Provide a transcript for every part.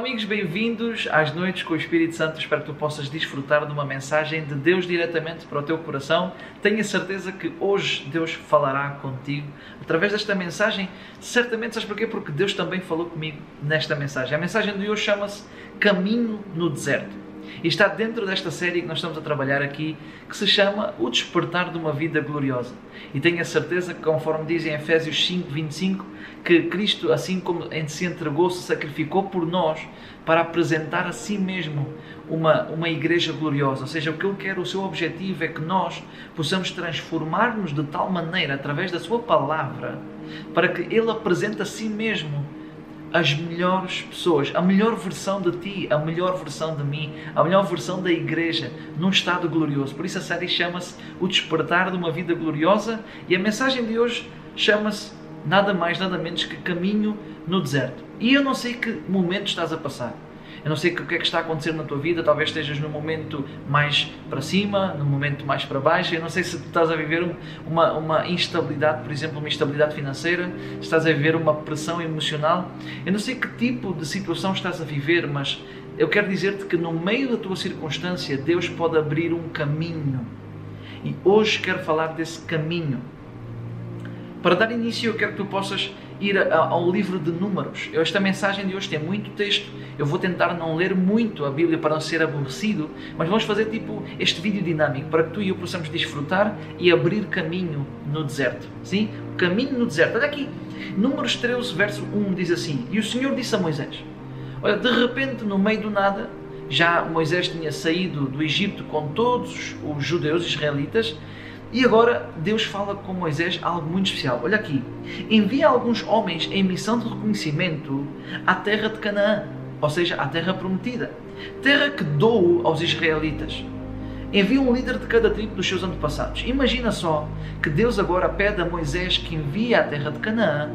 amigos, bem-vindos às Noites com o Espírito Santo. Espero que tu possas desfrutar de uma mensagem de Deus diretamente para o teu coração. Tenho certeza que hoje Deus falará contigo através desta mensagem. Certamente, sabes porquê? Porque Deus também falou comigo nesta mensagem. A mensagem de hoje chama-se Caminho no Deserto. E está dentro desta série que nós estamos a trabalhar aqui, que se chama O Despertar de uma Vida Gloriosa. E tenho a certeza que, conforme diz em Efésios 5:25, que Cristo, assim como se entregou, se sacrificou por nós para apresentar a si mesmo uma igreja gloriosa. Ou seja, o que Ele quer, o seu objetivo é que nós possamos transformar-nos de tal maneira, através da sua palavra, para que Ele apresente a si mesmo as melhores pessoas, a melhor versão de ti, a melhor versão de mim, a melhor versão da igreja, num estado glorioso. Por isso a série chama-se O Despertar de uma Vida Gloriosa e a mensagem de hoje chama-se nada mais, nada menos que Caminho no Deserto. E eu não sei que momento estás a passar. Eu não sei o que é que está a acontecer na tua vida. Talvez estejas num momento mais para cima, num momento mais para baixo. Eu não sei se tu estás a viver uma instabilidade, por exemplo, uma instabilidade financeira, se estás a viver uma pressão emocional. Eu não sei que tipo de situação estás a viver, mas eu quero dizer-te que no meio da tua circunstância, Deus pode abrir um caminho. E hoje quero falar desse caminho. Para dar início, eu quero que tu possas ir ao livro de Números. Esta mensagem de hoje tem muito texto. Eu vou tentar não ler muito a Bíblia para não ser aborrecido, mas vamos fazer tipo este vídeo dinâmico para que tu e eu possamos desfrutar e abrir caminho no deserto. Sim? O caminho no deserto. Olha aqui, Números 13, verso 1 diz assim: E o Senhor disse a Moisés, olha, de repente, no meio do nada, já Moisés tinha saído do Egito com todos os judeus israelitas. E agora Deus fala com Moisés algo muito especial. Olha aqui, envia alguns homens em missão de reconhecimento à terra de Canaã, ou seja, à terra prometida, terra que dou aos israelitas. Envia um líder de cada tribo dos seus antepassados. Imagina só que Deus agora pede a Moisés que envie à terra de Canaã,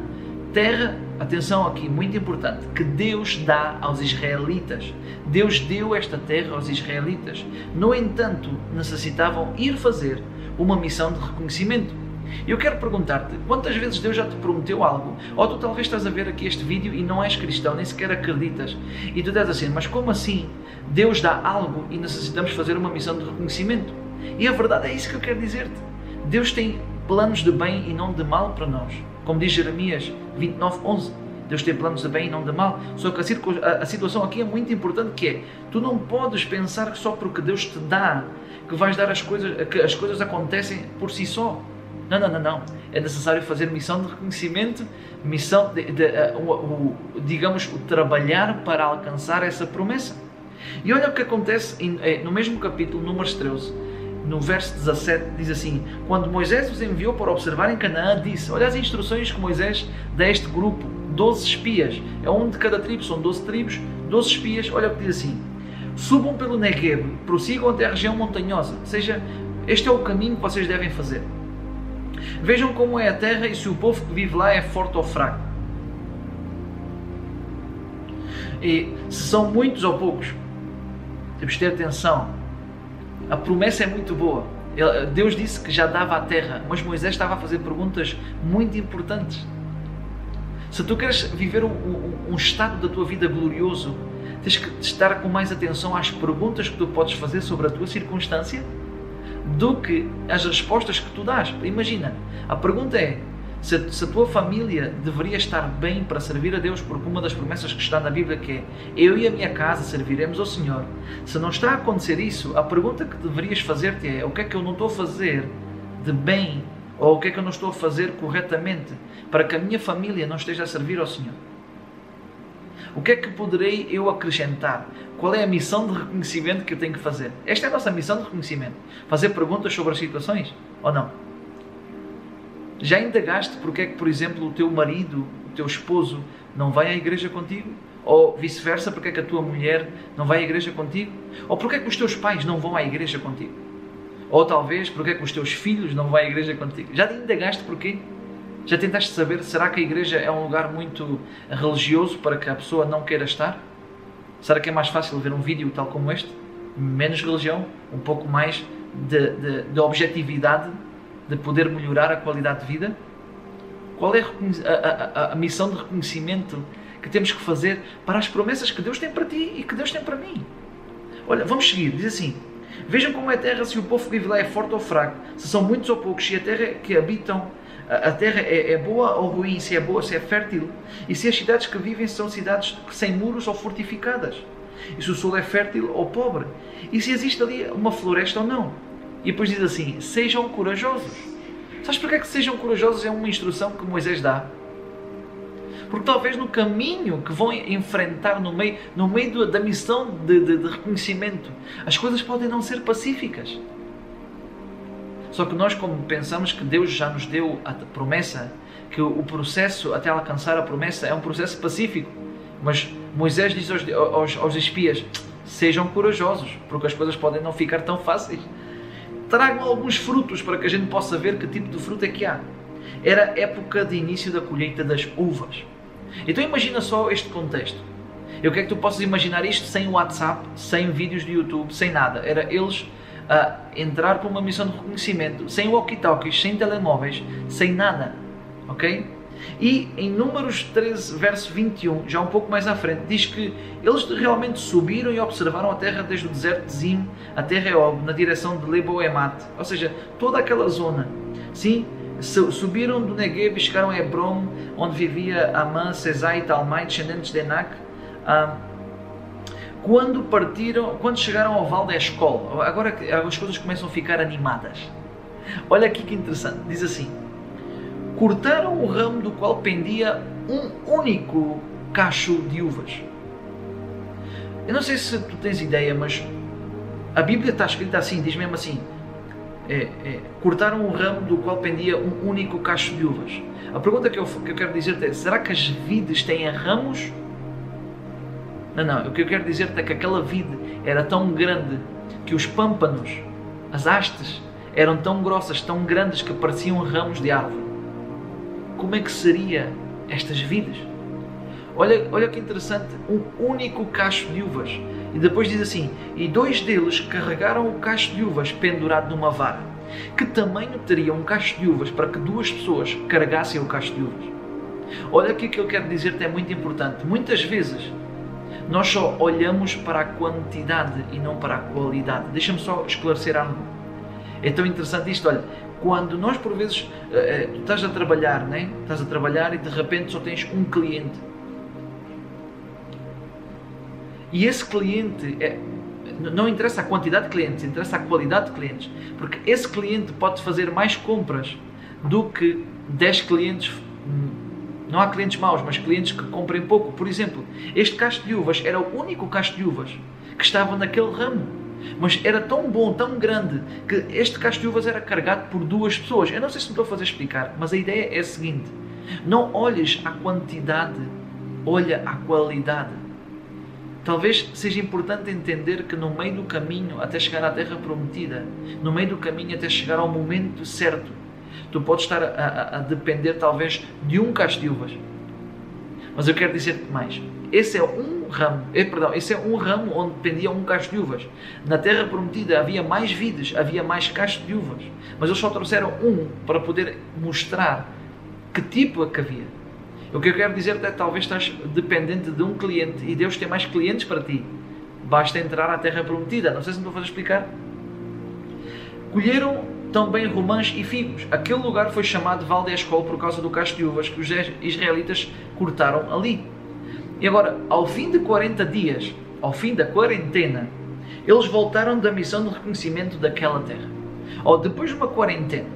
terra, atenção aqui, muito importante, que Deus dá aos israelitas. Deus deu esta terra aos israelitas. No entanto, necessitavam ir fazer uma missão de reconhecimento. Eu quero perguntar-te, quantas vezes Deus já te prometeu algo? Ou tu talvez estás a ver aqui este vídeo e não és cristão, nem sequer acreditas. E tu estás assim, mas como assim? Deus dá algo e necessitamos fazer uma missão de reconhecimento. E a verdade é isso que eu quero dizer-te. Deus tem planos de bem e não de mal para nós. Como diz Jeremias 29:11. Deus tem planos de bem e não de mal. Só que a situação aqui é muito importante, que é, tu não podes pensar que só porque Deus te dá, que vais dar que as coisas acontecem por si só. Não. É necessário fazer missão de reconhecimento, missão digamos, o trabalhar para alcançar essa promessa. E olha o que acontece no mesmo capítulo, Números 13, no verso 17, diz assim: Quando Moisés os enviou para observar em Canaã, disse, olha as instruções que Moisés dá a este grupo, 12 espias, é um de cada tribo, são 12 tribos, 12 espias, olha o que diz assim: subam pelo Negueb, prossigam até a região montanhosa, ou seja, este é o caminho que vocês devem fazer. Vejam como é a terra e se o povo que vive lá é forte ou fraco. E se são muitos ou poucos, temos de ter atenção. A promessa é muito boa. Deus disse que já dava a terra, mas Moisés estava a fazer perguntas muito importantes. Se tu queres viver um estado da tua vida glorioso, tens que estar com mais atenção às perguntas que tu podes fazer sobre a tua circunstância do que às respostas que tu dás. Imagina, a pergunta é se a tua família deveria estar bem para servir a Deus, porque uma das promessas que está na Bíblia que é: eu e a minha casa serviremos ao Senhor. Se não está a acontecer isso, a pergunta que deverias fazer-te é: o que é que eu não estou a fazer de bem, ou o que é que eu não estou a fazer corretamente para que a minha família não esteja a servir ao Senhor? O que é que poderei eu acrescentar? Qual é a missão de reconhecimento que eu tenho que fazer? Esta é a nossa missão de reconhecimento. Fazer perguntas sobre as situações, ou não? Já indagaste porque é que, por exemplo, o teu marido, o teu esposo, não vai à igreja contigo? Ou vice-versa, porque é que a tua mulher não vai à igreja contigo? Ou porque é que os teus pais não vão à igreja contigo? Ou talvez, porque é que os teus filhos não vão à igreja contigo? Já indagaste porquê? Já tentaste saber, será que a igreja é um lugar muito religioso para que a pessoa não queira estar? Será que é mais fácil ver um vídeo tal como este? Menos religião, um pouco mais de objetividade, de poder melhorar a qualidade de vida? Qual é a missão de reconhecimento que temos que fazer para as promessas que Deus tem para ti e que Deus tem para mim. Olha, vamos seguir, diz assim: vejam como é a terra, se o povo que vive lá é forte ou fraco, se são muitos ou poucos, se a terra que habitam, a terra é boa ou ruim, se é boa, se é fértil, e se as cidades que vivem são cidades sem muros ou fortificadas, e se o solo é fértil ou pobre, e se existe ali uma floresta ou não. E depois diz assim: sejam corajosos. Sabes porque é que sejam corajosos é uma instrução que Moisés dá? Porque talvez no caminho que vão enfrentar, no meio da missão de reconhecimento, as coisas podem não ser pacíficas. Só que nós, como pensamos que Deus já nos deu a promessa, que o processo até alcançar a promessa é um processo pacífico. Mas Moisés diz aos espias: sejam corajosos, porque as coisas podem não ficar tão fáceis. Tragam alguns frutos para que a gente possa ver que tipo de fruto é que há. Era época de início da colheita das uvas. Então imagina só este contexto. Eu quero que tu possas imaginar isto sem WhatsApp, sem vídeos de YouTube, sem nada. Era eles a entrar para uma missão de reconhecimento, sem walkie-talkies, sem telemóveis, sem nada. Ok? E em Números 13, verso 21, já um pouco mais à frente, diz que eles realmente subiram e observaram a terra desde o deserto de Zim até Rehob, na direção de Lebo-Emat, ou seja, toda aquela zona. Sim, subiram do Negueb e chegaram a Hebron, onde vivia Amã, Sesai e Talmai, descendentes de Enac. Quando chegaram ao Vale de Escol, agora as coisas começam a ficar animadas. Olha aqui que interessante, diz assim: cortaram o ramo do qual pendia um único cacho de uvas. Eu não sei se tu tens ideia, mas a Bíblia está escrita assim, diz mesmo assim: cortaram o ramo do qual pendia um único cacho de uvas. A pergunta que eu quero dizer-te é: será que as vides têm ramos? Não, o que eu quero dizer-te é que aquela vide era tão grande que os pâmpanos, as hastes, eram tão grossas, tão grandes que pareciam ramos de árvore. Como é que seria estas vidas? Olha que interessante, um único cacho de uvas. E depois diz assim: e 2 deles carregaram o cacho de uvas pendurado numa vara. Que tamanho teria um cacho de uvas para que 2 pessoas carregassem o cacho de uvas? Olha aqui que eu quero dizer-te, é muito importante. Muitas vezes nós só olhamos para a quantidade e não para a qualidade. Deixa-me só esclarecer algo. É tão interessante isto, olha. Quando nós, por vezes, tu estás a trabalhar, né? Estás a trabalhar e de repente só tens um cliente. E esse cliente, não interessa a quantidade de clientes, interessa a qualidade de clientes. Porque esse cliente pode fazer mais compras do que 10 clientes. Não há clientes maus, mas clientes que comprem pouco. Por exemplo, este cacho de uvas era o único cacho de uvas que estava naquele ramo. Mas era tão bom, tão grande, que este cacho de uvas era carregado por 2 pessoas. Eu não sei se me estou a fazer explicar, mas a ideia é a seguinte: não olhes a quantidade, olha a qualidade. Talvez seja importante entender que no meio do caminho até chegar à terra prometida, no meio do caminho até chegar ao momento certo, tu podes estar a depender talvez de um cacho de uvas. Mas eu quero dizer-te mais. Esse é um ramo onde pendia um cacho de uvas. Na terra prometida havia mais vides, havia mais cachos de uvas. Mas eles só trouxeram um para poder mostrar que tipo é que havia. O que eu quero dizer-te é que talvez estás dependente de um cliente e Deus tem mais clientes para ti. Basta entrar à terra prometida. Não sei se me estou a fazer explicar. Colheram também romãs e figos. Aquele lugar foi chamado Vale de Escol por causa do cacho de uvas que os israelitas cortaram ali. E agora, ao fim de 40 dias, ao fim da quarentena, eles voltaram da missão de reconhecimento daquela terra. Ou depois de uma quarentena,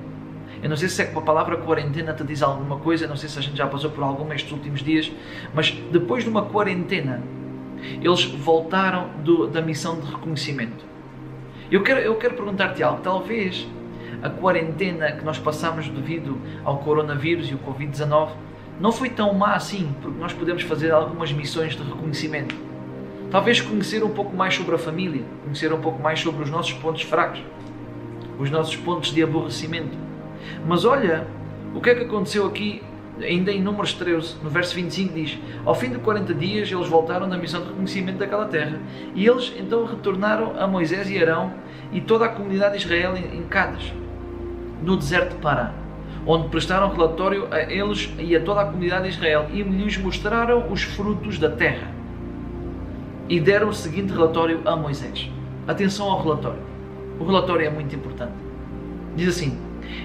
eu não sei se é que a palavra quarentena te diz alguma coisa, não sei se a gente já passou por alguma estes últimos dias, mas depois de uma quarentena, eles voltaram da missão de reconhecimento. Eu quero perguntar-te algo. Talvez a quarentena que nós passamos devido ao coronavírus e o Covid-19 não foi tão má assim, porque nós podemos fazer algumas missões de reconhecimento. Talvez conhecer um pouco mais sobre a família, conhecer um pouco mais sobre os nossos pontos fracos, os nossos pontos de aborrecimento. Mas olha, o que é que aconteceu aqui, ainda em Números 13, no verso 25 diz: ao fim de 40 dias eles voltaram da missão de reconhecimento daquela terra, e eles então retornaram a Moisés e Arão e toda a comunidade de Israel em Cádiz, no deserto de Pará. onde prestaram relatório a eles e a toda a comunidade de Israel e lhes mostraram os frutos da terra. E deram o seguinte relatório a Moisés. Atenção ao relatório. O relatório é muito importante. Diz assim: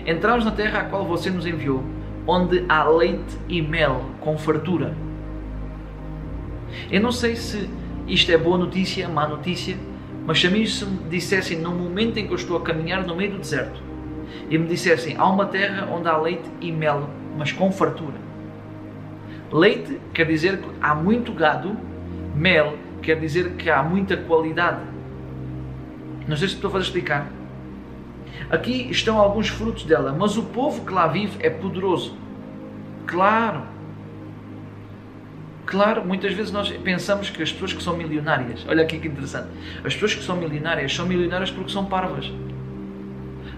entramos na terra a qual você nos enviou, onde há leite e mel com fartura. Eu não sei se isto é boa notícia, má notícia, mas se a mim se me dissessem no momento em que eu estou a caminhar no meio do deserto e me dissessem há uma terra onde há leite e mel, mas com fartura. Leite quer dizer que há muito gado, mel quer dizer que há muita qualidade. Não sei se estou a fazer explicar. Aqui estão alguns frutos dela, mas o povo que lá vive é poderoso. Claro, muitas vezes nós pensamos que as pessoas que são milionárias, olha aqui que interessante, as pessoas que são milionárias porque são parvas.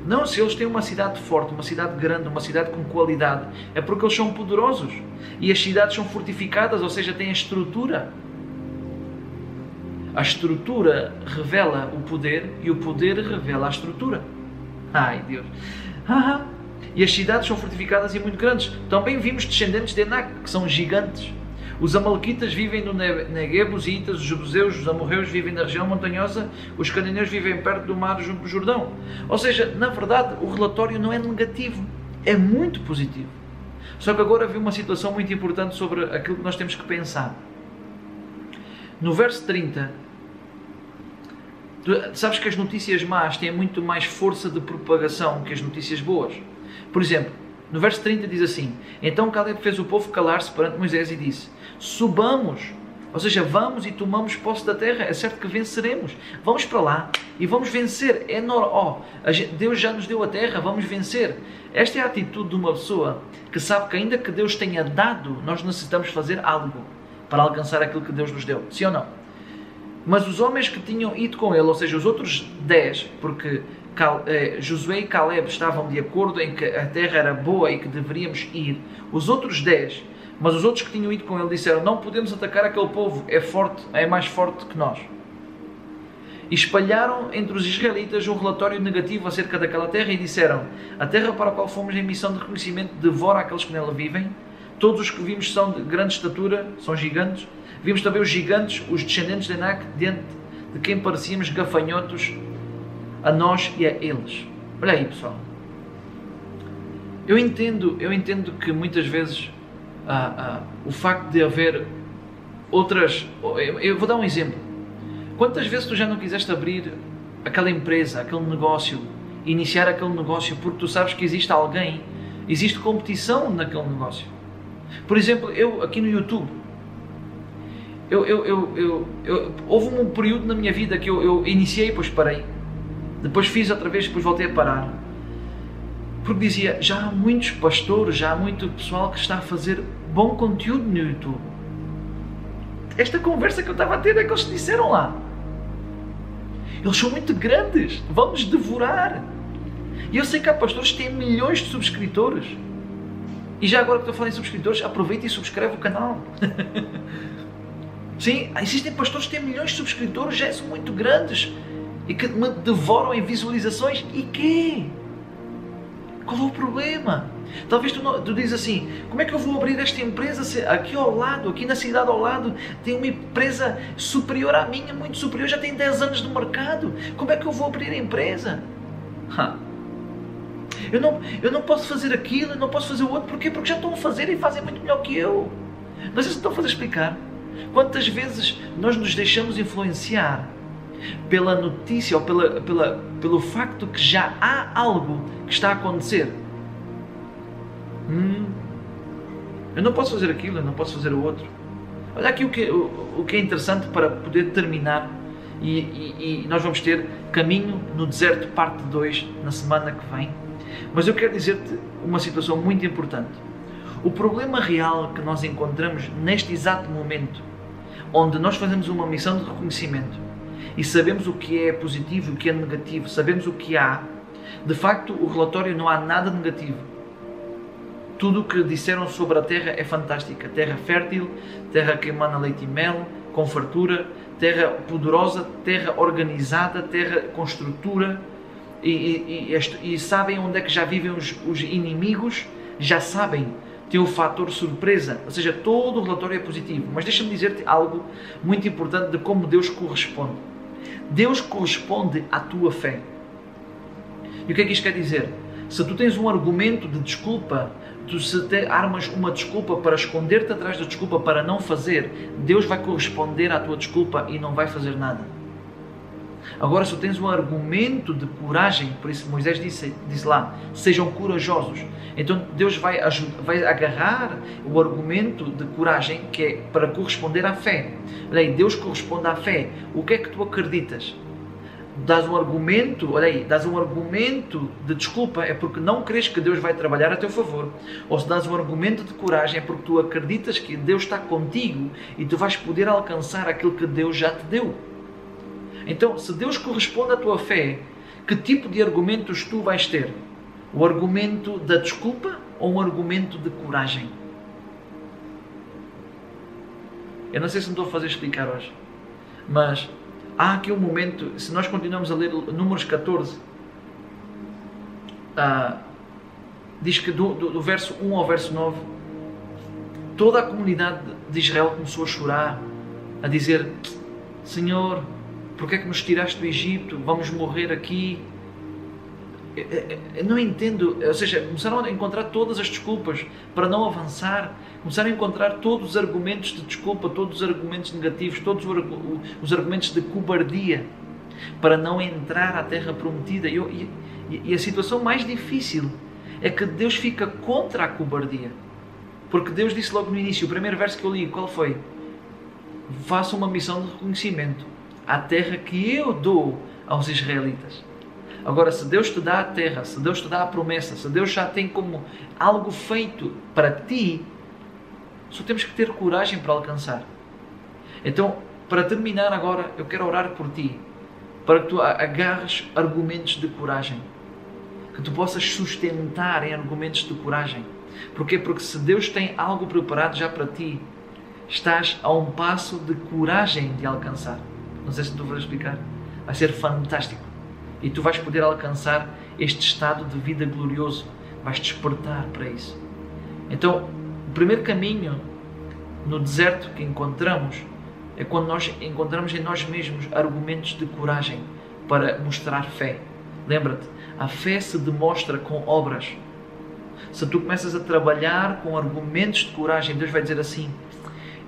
Não, se eles têm uma cidade forte, uma cidade grande, uma cidade com qualidade, é porque eles são poderosos. E as cidades são fortificadas, ou seja, têm a estrutura. A estrutura revela o poder e o poder revela a estrutura. Ai, Deus. E as cidades são fortificadas e muito grandes. Também vimos descendentes de Enac, que são gigantes. Os amalequitas vivem no Negueb, os iitas, os jebuseus, os amorreus vivem na região montanhosa, os cananeus vivem perto do mar junto do Jordão. Ou seja, na verdade, o relatório não é negativo, é muito positivo. Só que agora havia uma situação muito importante sobre aquilo que nós temos que pensar. No verso 30, tu sabes que as notícias más têm muito mais força de propagação que as notícias boas. Por exemplo, no verso 30 diz assim: então Caleb fez o povo calar-se perante Moisés e disse: subamos, ou seja, vamos e tomamos posse da terra, é certo que venceremos. Vamos para lá e vamos vencer. Deus já nos deu a terra, vamos vencer. Esta é a atitude de uma pessoa que sabe que ainda que Deus tenha dado, nós necessitamos fazer algo para alcançar aquilo que Deus nos deu, sim ou não? Mas os homens que tinham ido com ele, ou seja, os outros 10, porque Josué e Caleb estavam de acordo em que a terra era boa e que deveríamos ir, os outros 10, mas os outros que tinham ido com ele disseram: não podemos atacar aquele povo, é forte, é mais forte que nós. E espalharam entre os israelitas um relatório negativo acerca daquela terra e disseram: a terra para a qual fomos em missão de reconhecimento devora aqueles que nela vivem. Todos os que vimos são de grande estatura, são gigantes. Vimos também os gigantes, os descendentes de Enac, diante de quem parecíamos gafanhotos a nós e a eles. Olha aí, pessoal. Eu entendo que muitas vezes o facto de haver outras... Eu vou dar um exemplo. Quantas vezes tu já não quiseste abrir aquela empresa, aquele negócio, iniciar aquele negócio porque tu sabes que existe alguém, existe competição naquele negócio? Por exemplo, eu aqui no YouTube, houve um período na minha vida que eu iniciei e depois parei. Depois fiz outra vez, depois voltei a parar. Porque dizia, já há muitos pastores, já há muito pessoal que está a fazer bom conteúdo no YouTube. Esta conversa que eu estava a ter é que eles disseram lá. Eles são muito grandes, vão-nos devorar. E eu sei que há pastores que têm milhões de subscritores. E já agora que estou a falar em subscritores, aproveita e subscreve o canal. Sim, existem pastores que têm milhões de subscritores, já são muito grandes e que me devoram em visualizações. E quê? Qual é o problema? Talvez tu dizes assim, como é que eu vou abrir esta empresa se aqui ao lado, aqui na cidade ao lado, tem uma empresa superior à minha, muito superior, já tem 10 anos no mercado. Como é que eu vou abrir a empresa? Eu não posso fazer aquilo, eu não posso fazer o outro. Porquê? Porque já estão a fazer e fazem muito melhor que eu. Mas isso estou a fazer explicar. Quantas vezes nós nos deixamos influenciar pela notícia ou pelo facto que já há algo que está a acontecer? Eu não posso fazer aquilo, eu não posso fazer o outro. Olha aqui o que é interessante para poder terminar. E nós vamos ter Caminho no Deserto, parte 2, na semana que vem. Mas eu quero dizer-te uma situação muito importante. O problema real que nós encontramos neste exato momento, onde nós fazemos uma missão de reconhecimento e sabemos o que é positivo e o que é negativo, sabemos o que há, de facto o relatório não há nada negativo. Tudo o que disseram sobre a terra é fantástica. Terra fértil, terra que emana leite e mel, com fartura, terra poderosa, terra organizada, terra com estrutura. e sabem onde é que já vivem os inimigos, já sabem, tem o fator surpresa, ou seja, todo o relatório é positivo. Mas deixa-me dizer-te algo muito importante de como Deus corresponde. Deus corresponde à tua fé. E o que é que isto quer dizer? Se tu tens um argumento de desculpa, se armas uma desculpa para esconder-te atrás da desculpa para não fazer, Deus vai corresponder à tua desculpa e não vai fazer nada. Agora, se tu tens um argumento de coragem, por isso Moisés disse lá, sejam corajosos. Então Deus vai agarrar o argumento de coragem que é para corresponder à fé. Olha aí, Deus corresponde à fé. O que é que tu acreditas? Dás um argumento de desculpa, é porque não crees que Deus vai trabalhar a teu favor. Ou se dás um argumento de coragem, é porque tu acreditas que Deus está contigo e tu vais poder alcançar aquilo que Deus já te deu. Então, se Deus corresponde à tua fé, que tipo de argumentos tu vais ter? O argumento da desculpa ou um argumento de coragem? Eu não sei se me estou a fazer explicar hoje, mas há aqui um momento, se nós continuamos a ler Números 14, diz que do verso 1 ao verso 9, toda a comunidade de Israel começou a chorar, a dizer, Senhor, porque é que nos tiraste do Egito? Vamos morrer aqui. Eu não entendo, ou seja, começaram a encontrar todas as desculpas para não avançar, começaram a encontrar todos os argumentos de desculpa, todos os argumentos negativos, todos os argumentos de cobardia para não entrar à terra prometida. E a situação mais difícil é que Deus fica contra a cobardia, porque Deus disse logo no início, o primeiro verso que eu li, qual foi? Faça uma missão de reconhecimento à terra que eu dou aos israelitas. Agora, se Deus te dá a terra, se Deus te dá a promessa, se Deus já tem como algo feito para ti, só temos que ter coragem para alcançar. Então, para terminar agora, eu quero orar por ti, para que tu agarres argumentos de coragem, que tu possas sustentar em argumentos de coragem. Porquê? Porque se Deus tem algo preparado já para ti, estás a um passo de coragem de alcançar. Não sei se estou a explicar. Vai ser fantástico. E tu vais poder alcançar este estado de vida glorioso. Vais despertar para isso. Então, o primeiro caminho no deserto que encontramos é quando nós encontramos em nós mesmos argumentos de coragem para mostrar fé. Lembra-te, a fé se demonstra com obras. Se tu começas a trabalhar com argumentos de coragem, Deus vai dizer assim,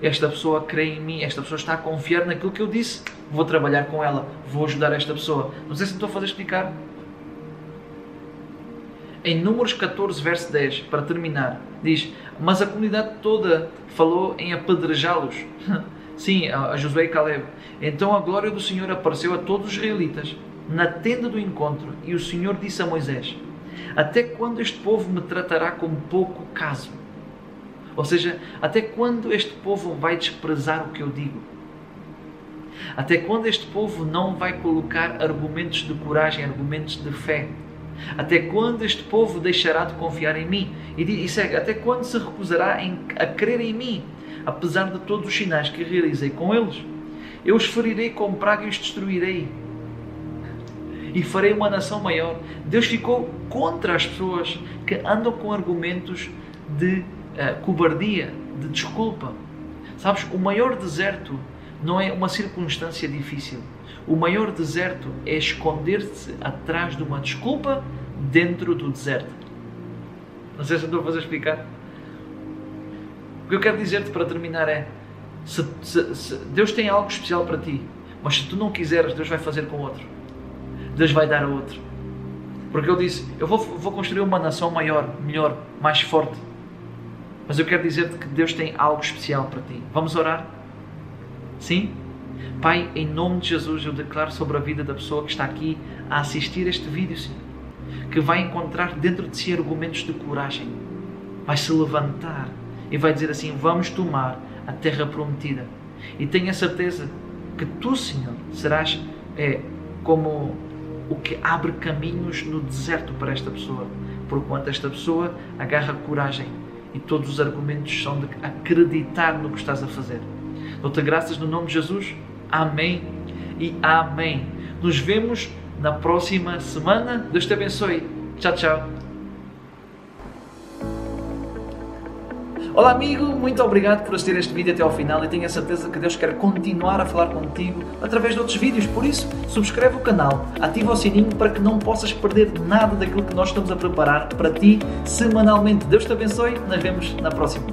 esta pessoa crê em mim, esta pessoa está a confiar naquilo que eu disse, vou trabalhar com ela, vou ajudar esta pessoa. Não sei se me estou a fazer explicar. Em Números 14, verso 10, para terminar, diz, mas a comunidade toda falou em apedrejá-los. Sim, a Josué e Caleb. Então a glória do Senhor apareceu a todos os israelitas na tenda do encontro, e o Senhor disse a Moisés, até quando este povo me tratará como pouco caso? Ou seja, até quando este povo vai desprezar o que eu digo? Até quando este povo não vai colocar argumentos de coragem, argumentos de fé? Até quando este povo deixará de confiar em mim? E segue, até quando se recusará a crer em mim, apesar de todos os sinais que realizei com eles? Eu os ferirei com praga e os destruirei. E farei uma nação maior. Deus ficou contra as pessoas que andam com argumentos de cobardia, de desculpa. Sabes, o maior deserto não é uma circunstância difícil. O maior deserto é esconder-se atrás de uma desculpa dentro do deserto. Não sei se estou a fazer explicar. O que eu quero dizer-te para terminar é, se Deus tem algo especial para ti, mas se tu não quiseres, Deus vai fazer com outro. Deus vai dar a outro. Porque Ele disse, eu vou construir uma nação maior, melhor, mais forte. Mas eu quero dizer-te que Deus tem algo especial para ti. Vamos orar? Sim? Pai, em nome de Jesus, eu declaro sobre a vida da pessoa que está aqui a assistir este vídeo, Senhor, que vai encontrar dentro de si argumentos de coragem. Vai se levantar e vai dizer assim, vamos tomar a terra prometida. E tenha certeza que tu, Senhor, serás como o que abre caminhos no deserto para esta pessoa, porquanto esta pessoa agarra coragem e todos os argumentos são de acreditar no que estás a fazer. Dou-te graças no nome de Jesus. Amém e amém. Nos vemos na próxima semana. Deus te abençoe. Tchau, tchau. Olá amigo, muito obrigado por assistir este vídeo até ao final e tenho a certeza que Deus quer continuar a falar contigo através de outros vídeos. Por isso, subscreve o canal, ativa o sininho para que não possas perder nada daquilo que nós estamos a preparar para ti semanalmente. Deus te abençoe, nós vemos na próxima.